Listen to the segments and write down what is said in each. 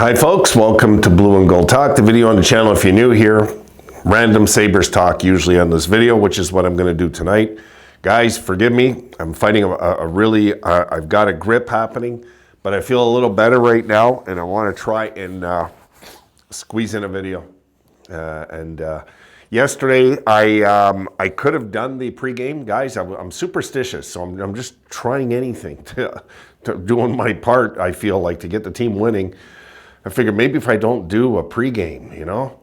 Hi folks, welcome to Blue and Gold Talk, the video on the channel if you're new here. Random Sabres talk usually on this video, which is what I'm going to do tonight. Guys, forgive me, I'm fighting I've got a grip happening, but I feel a little better right now and I want to try and squeeze in a video. Yesterday I could have done the pregame. Guys, I'm superstitious, so I'm just trying anything to doing my part, I feel like, to get the team winning. I figured maybe if I don't do a pregame, you know,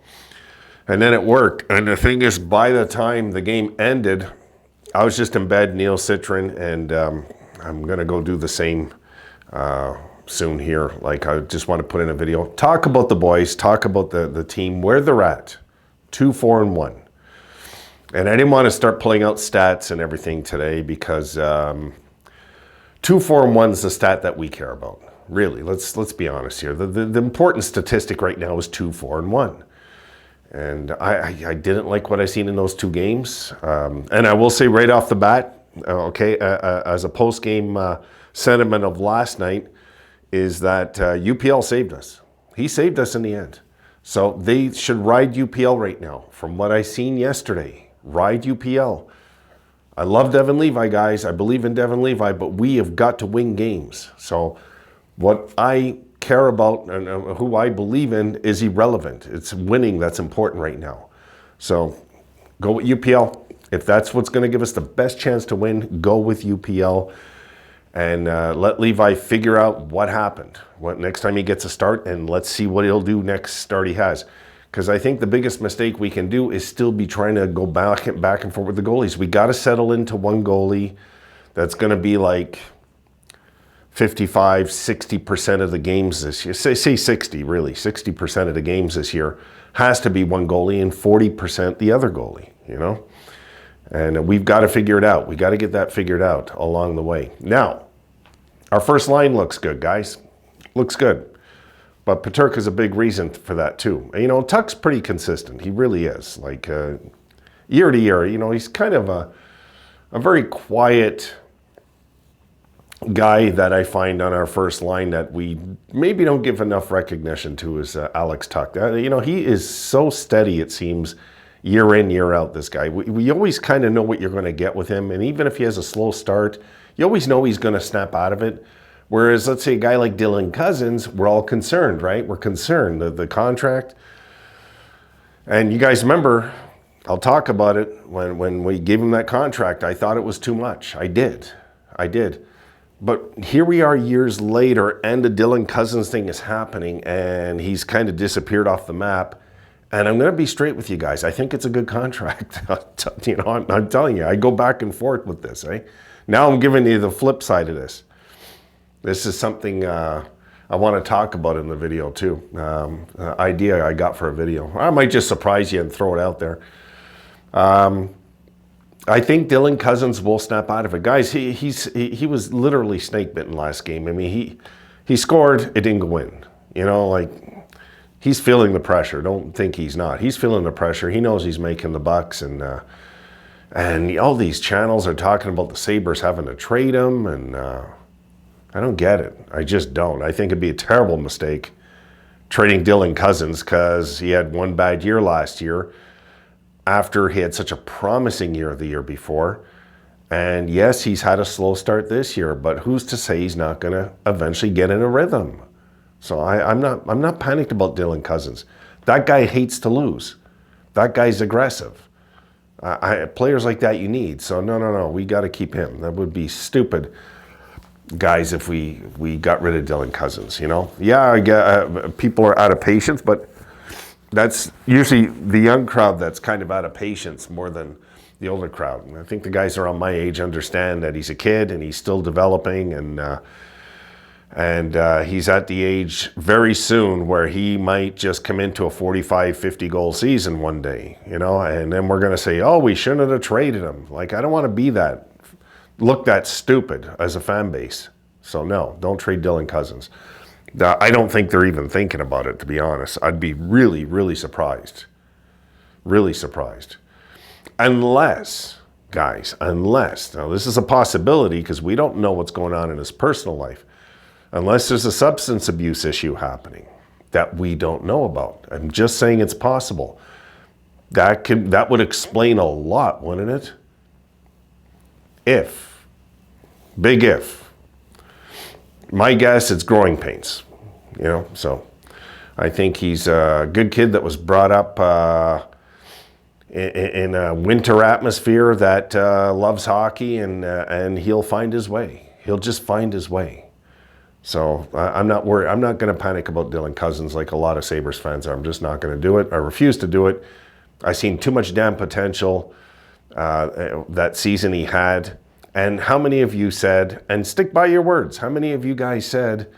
and then it worked. And the thing is, by the time the game ended, I was just in bed, Neocitrin, and I'm going to go do the same soon here. Like, I just want to put in a video, talk about the boys, talk about the team, where they're at, 2-4-1. And I didn't want to start pulling out stats and everything today because 2-4-1 is the stat that we care about. Really, let's be honest here. The important statistic right now is 2-4-1. And I didn't like what I seen in those two games. And I will say right off the bat, okay, as a post-game sentiment of last night, is that UPL saved us. He saved us in the end. So they should ride UPL right now. From what I seen yesterday, ride UPL. I love Devin Levi, guys. I believe in Devin Levi, but we have got to win games. So what I care about and who I believe in is irrelevant. It's winning that's important right now. So go with UPL. If that's what's going to give us the best chance to win, go with UPL. And let Levi figure out what happened. Next time he gets a start, and let's see what he'll do next start he has. Because I think the biggest mistake we can do is still be trying to go back and forth with the goalies. We got to settle into one goalie that's going to be like 55, 60% of the games this year. Say 60, really. 60% of the games this year has to be one goalie and 40% the other goalie, you know? And we've got to figure it out. We got to get that figured out along the way. Now, our first line looks good, guys. Looks good. But Peterka's a big reason for that too. You know, Tuck's pretty consistent. He really is. Like year to year, you know, he's kind of a very quiet guy that I find on our first line that we maybe don't give enough recognition to is Alex Tuck. You know, he is so steady, it seems, year in, year out, this guy. We always kind of know what you're going to get with him. And even if he has a slow start, you always know he's going to snap out of it. Whereas, let's say a guy like Dylan Cousins, we're all concerned, right? We're concerned, the contract. And you guys remember, I'll talk about it, when we gave him that contract, I thought it was too much. I did. But here we are years later, and the Dylan Cousins thing is happening, and he's kind of disappeared off the map. And I'm going to be straight with you guys. I think it's a good contract. You know, I'm telling you, I go back and forth with this. Eh? Now I'm giving you the flip side of this. This is something I want to talk about in the video too. Idea I got for a video. I might just surprise you and throw it out there. I think Dylan Cousins will snap out of it. Guys, he was literally snake bitten last game. I mean, he scored, it didn't go in. You know, like, he's feeling the pressure. Don't think he's not. He's feeling the pressure. He knows he's making the bucks, and all these channels are talking about the Sabres having to trade him, and I don't get it. I just don't. I think it'd be a terrible mistake trading Dylan Cousins because he had one bad year last year after he had such a promising year the year before. And yes, he's had a slow start this year, but who's to say he's not going to eventually get in a rhythm? So I'm not panicked about Dylan Cousins. That guy hates to lose. That guy's aggressive. Players like that you need. So no, we got to keep him. That would be stupid, guys, if we got rid of Dylan Cousins, you know? Yeah, I get, people are out of patience, but that's usually the young crowd that's kind of out of patience more than the older crowd. And I think the guys around my age understand that he's a kid and he's still developing, and he's at the age very soon where he might just come into a 45, 50 goal season one day, you know, and then we're going to say, oh, we shouldn't have traded him. Like, I don't want to be that, look that stupid as a fan base. So no, don't trade Dylan Cousins. I don't think they're even thinking about it, to be honest. I'd be really, really surprised. Really surprised. Unless, guys, now this is a possibility because we don't know what's going on in his personal life. Unless there's a substance abuse issue happening. that we don't know about. I'm just saying it's possible. That would explain a lot, wouldn't it? If, big if. My guess, it's growing pains, so I think he's a good kid that was brought up in a winter atmosphere that loves hockey, and he'll find his way. He'll just find his way. So I'm not worried. I'm not going to panic about Dylan Cozens like a lot of Sabres fans are. I'm just not going to do it. I refuse to do it. I've seen too much damn potential that season he had. And how many of you said, and stick by your words, how many of you guys said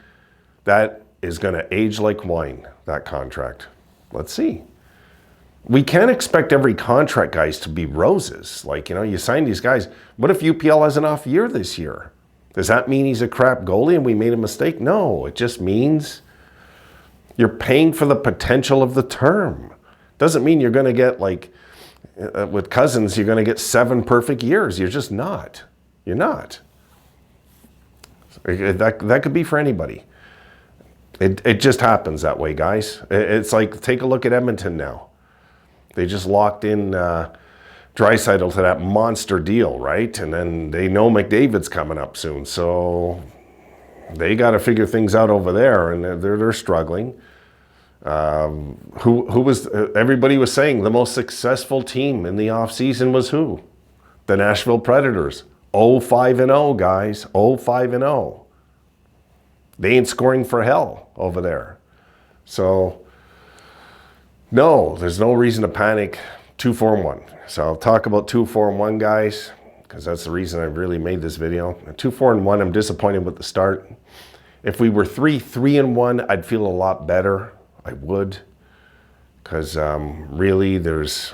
that is going to age like wine, that contract? Let's see. We can't expect every contract, guys, to be roses. Like, you sign these guys. What if UPL has an off year this year? Does that mean he's a crap goalie and we made a mistake? No, it just means you're paying for the potential of the term. Doesn't mean you're going to get, like, with Cozens, you're going to get 7 perfect years. You're just not. You're not. That could be for anybody. It just happens that way, guys. It's like, take a look at Edmonton now. They just locked in Draisaitl to that monster deal, right? And then they know McDavid's coming up soon, so they got to figure things out over there, and they're struggling. Who was everybody was saying the most successful team in the offseason was who? The Nashville Predators. 0-5-0, guys. 0-5-0. They ain't scoring for hell over there. So, no, there's no reason to panic. 2-4-1. So I'll talk about 2-4-1, guys, because that's the reason I really made this video. 2-4-1, I'm disappointed with the start. If we were 3-3-1, I'd feel a lot better. I would, because really there's,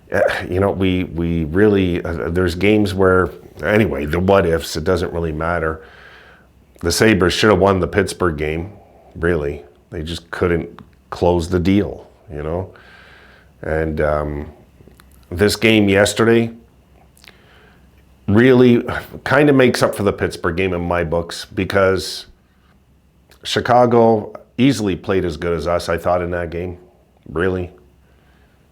we really, there's games where, anyway, the what ifs, it doesn't really matter. The Sabres should have won the Pittsburgh game, really. They just couldn't close the deal, And this game yesterday really kind of makes up for the Pittsburgh game in my books, because Chicago easily played as good as us, I thought, in that game. Really.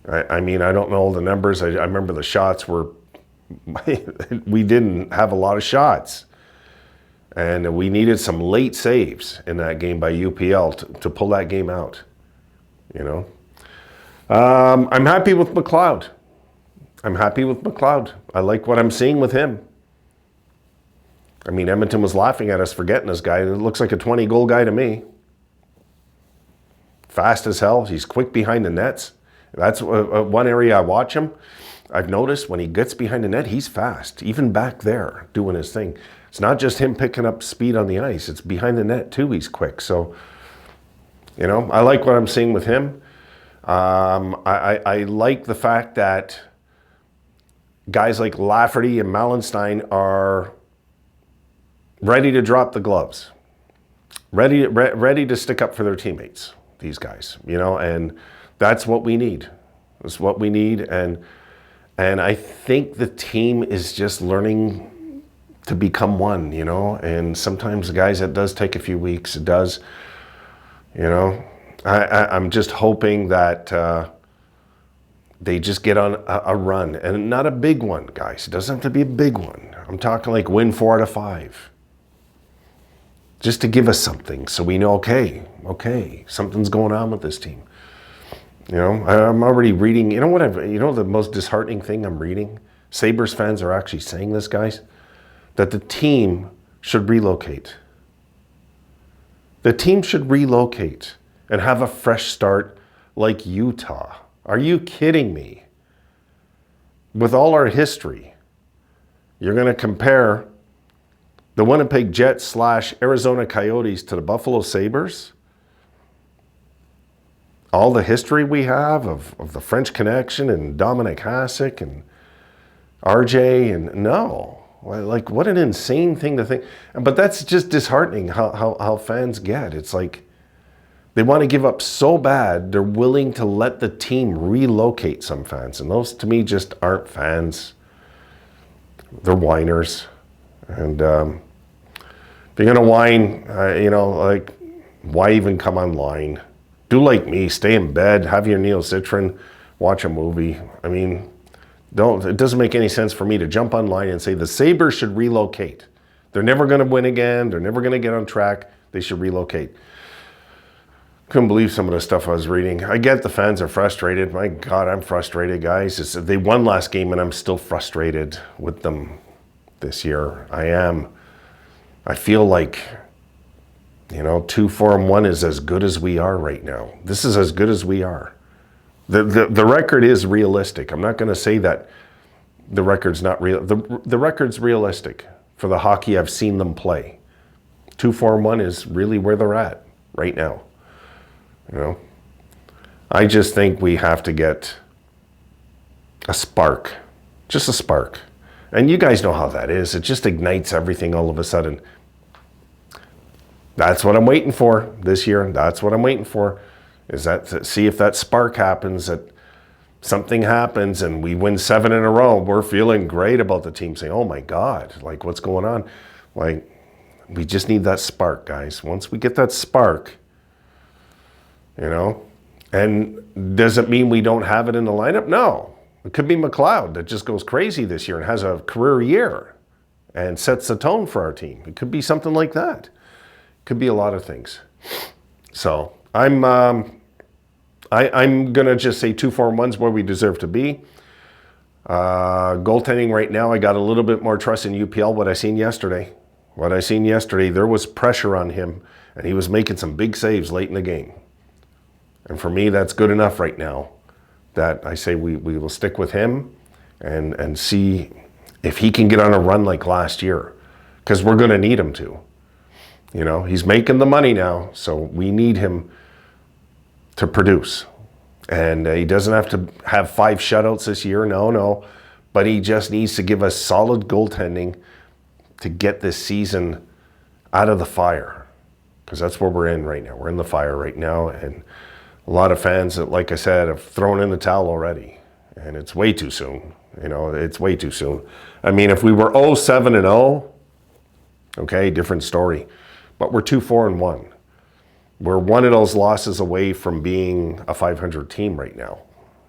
I mean, I don't know all the numbers. I remember the shots were, we didn't have a lot of shots. And we needed some late saves in that game by UPL to pull that game out, I'm happy with McLeod. I like what I'm seeing with him. I mean, Edmonton was laughing at us for getting this guy. It looks like a 20-goal guy to me. Fast as hell. He's quick behind the nets. That's one area I watch him. I've noticed when he gets behind the net, he's fast, even back there doing his thing. It's not just him picking up speed on the ice. It's behind the net, too. He's quick. So, I like what I'm seeing with him. I like the fact that guys like Lafferty and Mallenstein are ready to drop the gloves, ready to stick up for their teammates, these guys, and that's what we need. That's what we need, and I think the team is just learning to become one, and sometimes, guys, it does take a few weeks. It does, I'm just hoping that they just get on a run, and not a big one, guys. It doesn't have to be a big one. I'm talking like win 4 out of 5. Just to give us something so we know, okay, something's going on with this team. I'm already reading, the most disheartening thing I'm reading? Sabres fans are actually saying this, guys, that the team should relocate. The team should relocate and have a fresh start like Utah. Are you kidding me? With all our history, you're going to compare the Winnipeg Jets / Arizona Coyotes to the Buffalo Sabres? All the history we have of the French Connection and Dominic Hasek and RJ, and no. Like, what an insane thing to think. But that's just disheartening how fans get. It's like they want to give up so bad, they're willing to let the team relocate some fans. And those, to me, just aren't fans. They're whiners. And if you're going to whine, Why even come online? Do like me, stay in bed, have your Neocitrin, watch a movie. I mean, it doesn't make any sense for me to jump online and say the Sabres should relocate. They're never going to win again. They're never going to get on track. They should relocate. Couldn't believe some of the stuff I was reading. I get the fans are frustrated. My God, I'm frustrated, guys. They won last game, and I'm still frustrated with them this year. I am. I feel like, 2-4-1 is as good as we are right now. This is as good as we are. The record is realistic. I'm not going to say that the record's not real. The record's realistic for the hockey I've seen them play. 2-4-1 is really where they're at right now. I just think we have to get a spark, just a spark. And you guys know how that is. It just ignites everything all of a sudden. That's what I'm waiting for this year. That's what I'm waiting for, is that to see if that spark happens, that something happens and we win 7 in a row. We're feeling great about the team, saying, oh my God, like what's going on? Like, we just need that spark, guys. Once we get that spark, and does it mean we don't have it in the lineup? No. It could be McLeod that just goes crazy this year and has a career year and sets the tone for our team. It could be something like that. It could be a lot of things. So I'm gonna just say 2-4-1's where we deserve to be. Goaltending right now, I got a little bit more trust in UPL. What I seen yesterday, there was pressure on him, and he was making some big saves late in the game. And for me, that's good enough right now that I say we will stick with him and see if he can get on a run like last year, because we're going to need him to. He's making the money now, so we need him to produce. And he doesn't have to have 5 shutouts this year, no. But he just needs to give us solid goaltending to get this season out of the fire, because that's where we're in right now. We're in the fire right now, and a lot of fans that, like I said, have thrown in the towel already, and it's way too soon. It's way too soon. I mean, if we were 0-7-0, okay, different story. But we're 2-4-1. We're one of those losses away from being a 500 team right now.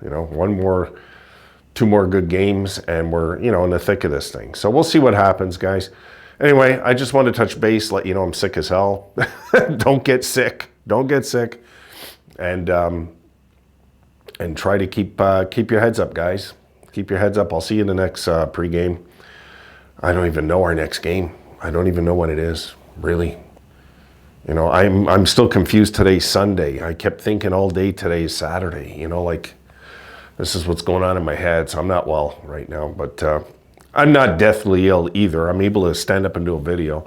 2 more good games, and we're, in the thick of this thing. So we'll see what happens, guys. Anyway, I just wanted to touch base, let you know I'm sick as hell. Don't get sick. Don't get sick. And try to keep your heads up, guys. Keep your heads up. I'll see you in the next pregame. I don't even know our next game. I don't even know what it is, really. I'm still confused. Today's Sunday. I kept thinking all day today is Saturday. This is what's going on in my head. So I'm not well right now, but I'm not deathly ill either. I'm able to stand up and do a video.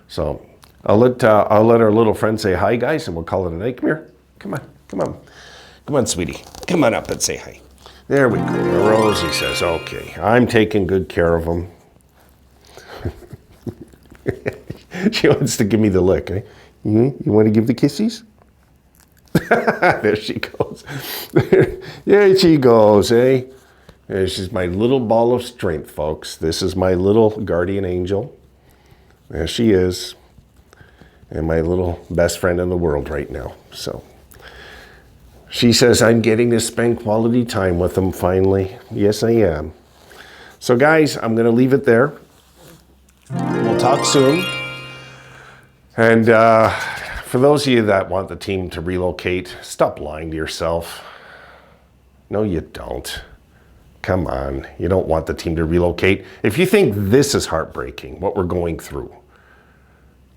So I'll let our little friend say hi, guys, and we'll call it a night. Come here. Come on, sweetie. Come on up and say hi. There we go. Rosie says, okay, I'm taking good care of him. She wants to give me the lick. Eh? You want to give the kisses? There she goes. There she goes, eh? She's my little ball of strength, folks. This is my little guardian angel. There she is. And my little best friend in the world right now. So she says, I'm getting to spend quality time with them finally. Yes, I am. So guys, I'm going to leave it there. We'll talk soon. And for those of you that want the team to relocate, stop lying to yourself. No, you don't. Come on. You don't want the team to relocate. If you think this is heartbreaking, what we're going through,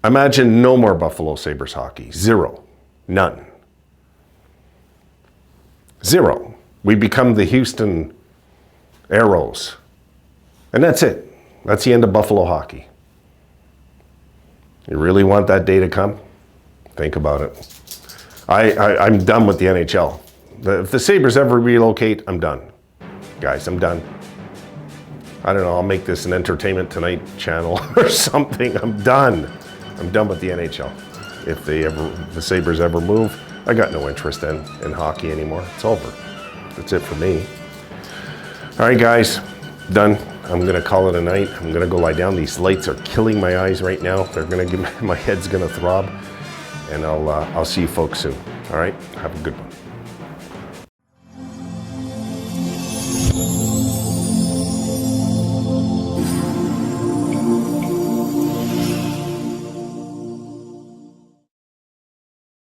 imagine no more Buffalo Sabres hockey. 0. None. 0. We become the Houston Aeros. And that's it. That's the end of Buffalo hockey. You really want that day to come? Think about it. I'm done with the NHL. If the Sabres ever relocate, I'm done. Guys, I'm done. I don't know, I'll make this an Entertainment Tonight channel or something. I'm done. I'm done with the NHL. If the Sabres ever move, I got no interest in hockey anymore. It's over. That's it for me. All right, guys, done. I'm gonna call it a night. I'm gonna go lie down. These lights are killing my eyes right now. They're gonna give my head's gonna throb. and I'll see you folks soon. All right, have a good one.